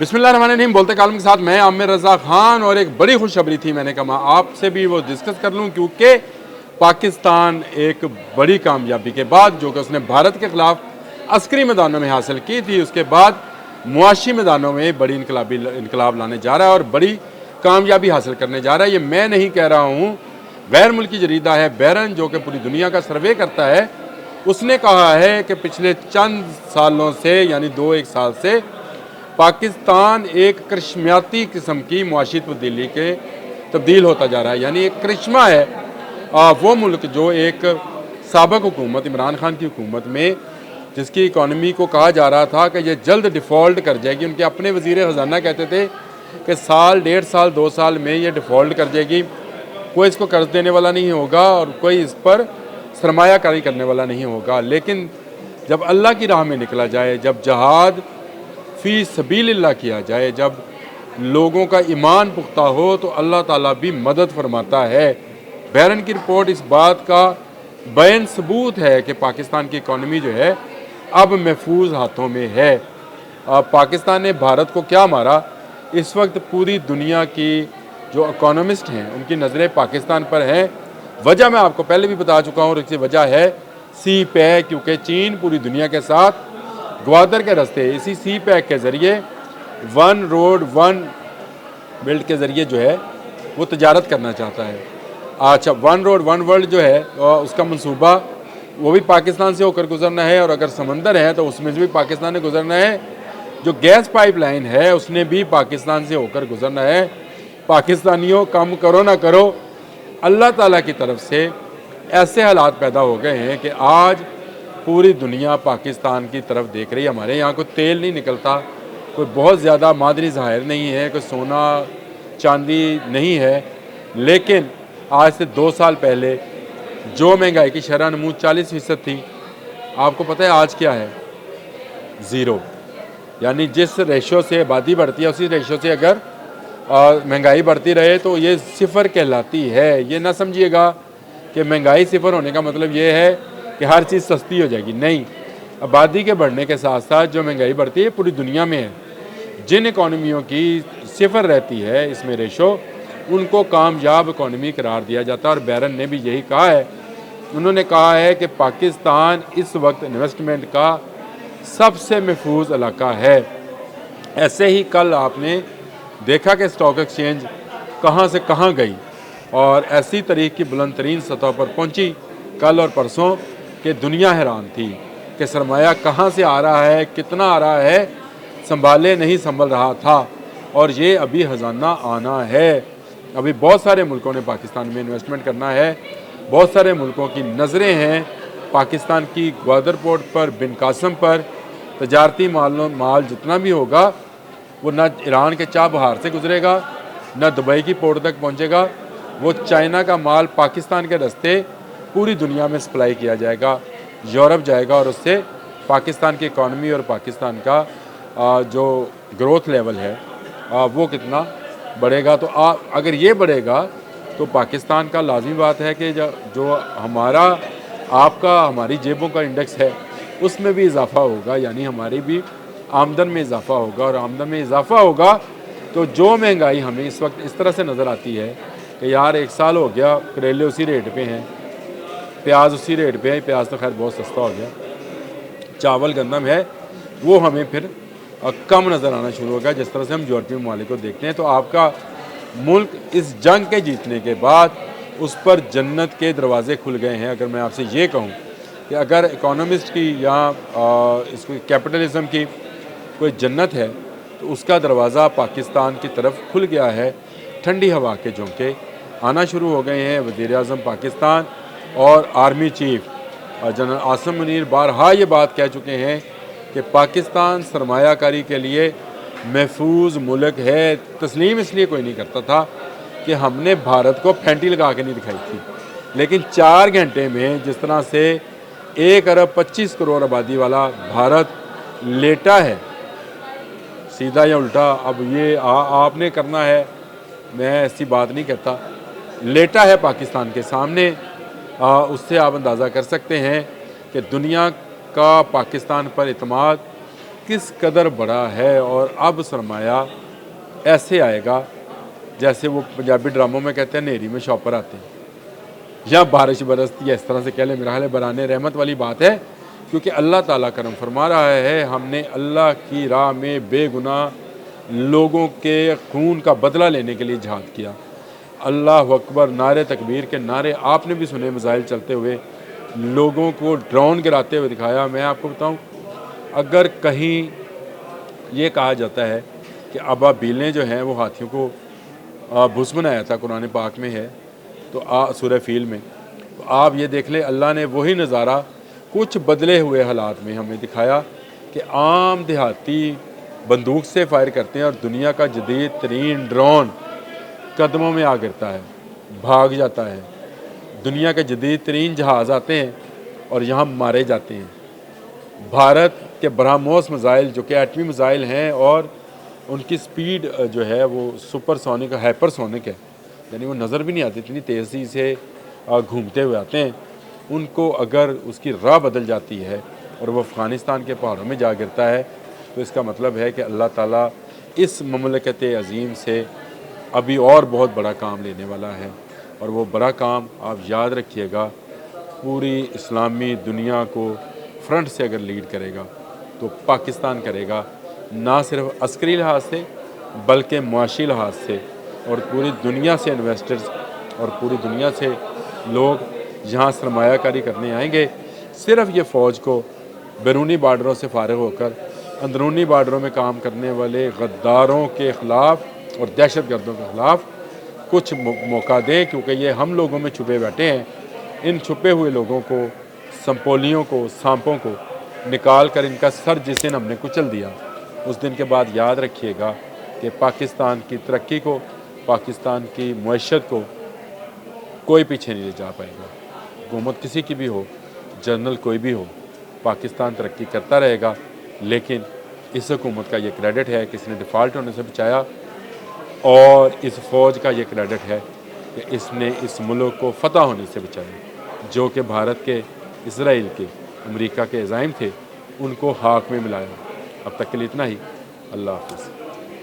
बिस्मिल्लाहिर्रहमानिर्रहीम। बोलते कालम के साथ मैं आमिर रज़ा ख़ान। और एक बड़ी खुशखबरी थी, मैंने कहा आपसे भी वो डिस्कस कर लूँ, क्योंकि पाकिस्तान एक बड़ी कामयाबी के बाद जो कि उसने भारत के ख़िलाफ़ अस्करी मैदानों में हासिल की थी, उसके बाद मुआशी मैदानों में बड़ी इनकलाब लाने जा रहा है और बड़ी कामयाबी हासिल करने जा रहा है। ये मैं नहीं कह रहा हूँ, गैर मुल्की जरीदा है बैरन, जो कि पूरी दुनिया का सर्वे करता है, उसने कहा है कि पिछले चंद सालों से यानी 2-1 साल से पाकिस्तान एक करिश्माती किस्म की मुआशी तब्दील होता जा रहा है। यानी एक करिश्मा है। वो मुल्क जो एक साबिक़ हुकूमत इमरान खान की हुकूमत में, जिसकी इकॉनमी को कहा जा रहा था कि ये जल्द डिफ़ॉल्ट कर जाएगी, उनके अपने वज़ीर ख़जाना कहते थे कि साल, 1.5 साल, 2 साल में ये डिफ़ॉल्ट कर जाएगी, कोई इसको कर्ज देने वाला नहीं होगा और कोई इस पर सरमायाकारी करने वाला नहीं होगा। लेकिन जब अल्लाह की राह में निकला जाए, जब जहाद फ़ी सबीलिल्लाह किया जाए, जब लोगों का ईमान पुख्ता हो, तो अल्लाह ताला भी मदद फरमाता है। बैरन की रिपोर्ट इस बात का बैन सबूत है कि पाकिस्तान की इकॉनमी जो है अब महफूज हाथों में है। पाकिस्तान ने भारत को क्या मारा, इस वक्त पूरी दुनिया की जो इकोनॉमिस्ट हैं उनकी नज़रें पाकिस्तान पर हैं। वजह मैं आपको पहले भी बता चुका हूँ, इसकी वजह है सी पैक, क्योंकि चीन पूरी दुनिया के साथ ग्वादर के रास्ते इसी सी पैक के ज़रिए, वन रोड वन बेल्ट के ज़रिए जो है वो तजारत करना चाहता है। अच्छा, वन रोड वन वर्ल्ड जो है उसका मंसूबा वो भी पाकिस्तान से होकर गुजरना है, और अगर समंदर है तो उसमें से भी पाकिस्तान ने गुजरना है। जो गैस पाइपलाइन है उसने भी पाकिस्तान से होकर गुजरना है। पाकिस्तानियों, कम करो ना करो, अल्लाह ताला की तरफ से ऐसे हालात पैदा हो गए हैं कि आज पूरी दुनिया पाकिस्तान की तरफ देख रही है। हमारे यहाँ कोई तेल नहीं निकलता, कोई बहुत ज़्यादा मादनी ज़ाहिर नहीं है, कोई सोना चांदी नहीं है, लेकिन आज से 2 साल पहले जो महंगाई की शरह नमूद 40% थी, आपको पता है आज क्या है? ज़ीरो। यानी जिस रेशो से आबादी बढ़ती है उसी रेशो से अगर महंगाई बढ़ती रहे तो ये सिफर कहलाती है। ये ना समझिएगा कि महंगाई सिफर होने का मतलब ये है कि हर चीज़ सस्ती हो जाएगी, नहीं। आबादी के बढ़ने के साथ साथ जो महंगाई बढ़ती है पूरी दुनिया में है। जिन इकॉनमियों की सिफर रहती है इसमें रेशो, उनको कामयाब इकॉनमी करार दिया जाता है। और बैरन ने भी यही कहा है। उन्होंने कहा है कि पाकिस्तान इस वक्त इन्वेस्टमेंट का सबसे महफूज इलाका है। ऐसे ही कल आपने देखा कि स्टॉक एक्सचेंज कहाँ से कहाँ गई और ऐसी तारीख की बुलंद तरीन सतह पर पहुँची कल और परसों कि दुनिया हैरान थी कि सरमाया कहाँ से आ रहा है, कितना आ रहा है, संभाले नहीं संभल रहा था। और ये अभी ख़जाना आना है। अभी बहुत सारे मुल्कों ने पाकिस्तान में इन्वेस्टमेंट करना है। बहुत सारे मुल्कों की नज़रें हैं पाकिस्तान की ग्वादर पोर्ट पर, बिन कासम पर। तजारती माल जितना भी होगा वो ना ईरान के चाबहार से गुजरेगा, ना दुबई की पोर्ट तक पहुंचेगा। वो चाइना का माल पाकिस्तान के रास्ते पूरी दुनिया में सप्लाई किया जाएगा, यूरोप जाएगा, और उससे पाकिस्तान की इकॉनमी और पाकिस्तान का जो ग्रोथ लेवल है वो कितना बढ़ेगा। तो अगर ये बढ़ेगा तो पाकिस्तान का लाजमी बात है कि जो हमारा आपका हमारी जेबों का इंडेक्स है उसमें भी इजाफा होगा, यानी हमारी भी आमदन में इजाफा होगा। और आमदन में इजाफा होगा तो जो महंगाई हमें इस वक्त इस तरह से नज़र आती है कि यार 1 साल हो गया करेले उसी रेट पे हैं, प्याज उसी रेट पे है, प्याज तो खैर बहुत सस्ता हो गया, चावल गंदम है, वो हमें फिर कम नज़र आना शुरू हो गया जिस तरह से हम यूरोपीय ममालिक को देखते हैं। तो आपका मुल्क इस जंग के जीतने के बाद उस पर जन्नत के दरवाज़े खुल गए हैं। अगर मैं आपसे ये कहूँ कि अगर इकोनॉमिस्ट की या इसको कैपिटलिज़म की कोई जन्नत है तो उसका दरवाज़ा पाकिस्तान की तरफ खुल गया है। ठंडी हवा के झोंके आना शुरू हो गए हैं। वज़ीर आज़म पाकिस्तान और army chief general Asim Munir बारहा ये बात कह चुके हैं कि पाकिस्तान सरमायाकारी के लिए महफूज मुल्क है। तस्लीम इसलिए कोई नहीं करता था कि हमने भारत को फैंटी लगा के नहीं दिखाई थी, लेकिन 4 घंटे में जिस तरह से 1 अरब 25 करोड़ आबादी वाला भारत लेटा है, सीधा या उल्टा, अब ये आपने करना है, मैं ऐसी बात नहीं करता, लेटा है पाकिस्तान के सामने। उससे आप अंदाज़ा कर सकते हैं कि दुनिया का पाकिस्तान पर इत्मीनान کس قدر بڑا ہے، اور اب سرمایہ ایسے آئے گا جیسے وہ پنجابی ڈراموں میں کہتے ہیں نیری میں شاپر آتے ہیں، یا بارش برستی ہے، اس طرح سے کہہ لیں، میرا حال ہے برانے رحمت والی بات ہے، کیونکہ اللہ تعالیٰ کرم فرما رہا ہے ہم نے اللہ کی راہ میں بے گناہ لوگوں کے خون کا بدلہ لینے کے لیے جہاد کیا۔ اللہ اکبر، نعرے تکبیر کے نعرے آپ نے بھی سنے، میزائل چلتے ہوئے لوگوں کو ڈرون گراتے ہوئے دکھایا۔ میں آپ کو بتاؤں، اگر کہیں یہ کہا جاتا ہے کہ ابابیلیں جو ہیں وہ ہاتھیوں کو بھس بنایا تھا، قرآن پاک میں ہے، تو سورہ فیل میں، تو آپ یہ دیکھ لیں اللہ نے وہی نظارہ کچھ بدلے ہوئے حالات میں ہمیں دکھایا کہ عام دیہاتی بندوق سے فائر کرتے ہیں اور دنیا کا جدید ترین ڈرون قدموں میں آ گرتا ہے، بھاگ جاتا ہے، دنیا کے جدید ترین جہاز آتے ہیں اور یہاں مارے جاتے ہیں۔ بھارت کے برہموس میزائل جو کہ ایٹمی میزائل ہیں اور ان کی سپیڈ جو ہے وہ سپر سونک ہائپر سونک ہے، یعنی وہ نظر بھی نہیں آتی، اتنی تیزی سے گھومتے ہوئے آتے ہیں، ان کو اگر اس کی راہ بدل جاتی ہے اور وہ افغانستان کے پہاڑوں میں جا گرتا ہے تو اس کا مطلب ہے کہ اللہ تعالیٰ اس مملکت عظیم سے ابھی اور بہت بڑا کام لینے والا ہے، اور وہ بڑا کام آپ یاد رکھیے گا، پوری اسلامی دنیا کو فرنٹ سے اگر لیڈ کرے گا تو پاکستان کرے گا، نہ صرف عسکری لحاظ سے بلکہ معاشی لحاظ سے، اور پوری دنیا سے انویسٹرز اور پوری دنیا سے لوگ یہاں سرمایہ کاری کرنے آئیں گے۔ صرف یہ فوج کو بیرونی بارڈروں سے فارغ ہو کر اندرونی بارڈروں میں کام کرنے والے غداروں کے خلاف اور دہشت گردوں کے خلاف کچھ موقع دیں، کیونکہ یہ ہم لوگوں میں چھپے بیٹھے ہیں۔ ان چھپے ہوئے لوگوں کو، سمپولیوں کو، سانپوں کو نکال کر ان کا سر جس دن ہم نے کچل دیا، اس دن کے بعد یاد رکھیے گا کہ پاکستان کی ترقی کو، پاکستان کی معیشت کو کوئی پیچھے نہیں لے جا پائے گا۔ حکومت کسی کی بھی ہو، جنرل کوئی بھی ہو، پاکستان ترقی کرتا رہے گا، لیکن اس حکومت کا یہ کریڈٹ ہے کہ اس نے ڈیفالٹ ہونے سے بچایا، اور اس فوج کا یہ کریڈٹ ہے کہ اس نے اس ملک کو فتح ہونے سے بچایا، جو کہ بھارت کے، اسرائیل کے، امریکہ کے عزائم تھے، ان کو خاک میں ملایا۔ اب تک کے لیے اتنا ہی، اللہ حافظ۔